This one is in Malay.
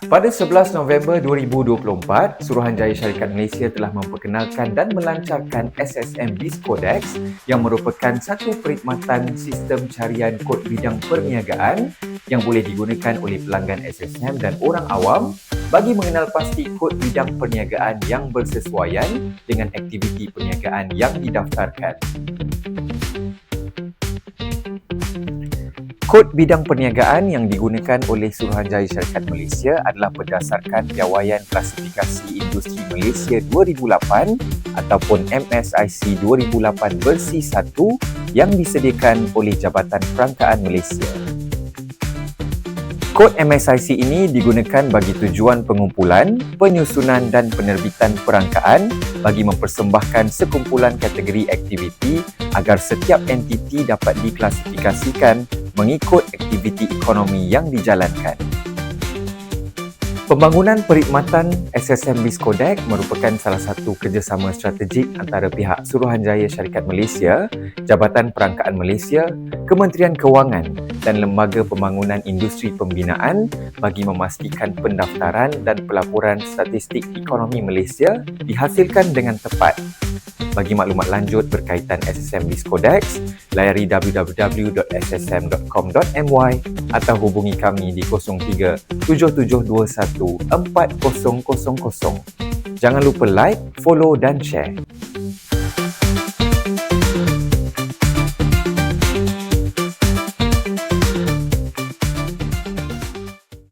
Pada 11 November 2024, Suruhanjaya Syarikat Malaysia telah memperkenalkan dan melancarkan SSM BIS Codex yang merupakan satu perkhidmatan sistem carian kod bidang perniagaan yang boleh digunakan oleh pelanggan SSM dan orang awam bagi mengenal pasti kod bidang perniagaan yang bersesuaian dengan aktiviti perniagaan yang didaftarkan. Kod bidang perniagaan yang digunakan oleh Suruhanjaya Syarikat Malaysia adalah berdasarkan Piawaian Klasifikasi Industri Malaysia 2008 ataupun MSIC 2008 versi 1 yang disediakan oleh Jabatan Perangkaan Malaysia. Kod MSIC ini digunakan bagi tujuan pengumpulan, penyusunan dan penerbitan perangkaan bagi mempersembahkan sekumpulan kategori aktiviti agar setiap entiti dapat diklasifikasikan mengikut aktiviti ekonomi yang dijalankan. Pembangunan perkhidmatan SSM BIS Codex merupakan salah satu kerjasama strategik antara pihak Suruhanjaya Syarikat Malaysia, Jabatan Perangkaan Malaysia, Kementerian Kewangan dan Lembaga Pembangunan Industri Pembinaan bagi memastikan pendaftaran dan pelaporan statistik ekonomi Malaysia dihasilkan dengan tepat. Bagi maklumat lanjut berkaitan SSM BIS Codex, layari www.ssm.com.my atau hubungi kami di 03 7721 4000. Jangan lupa like, follow dan share.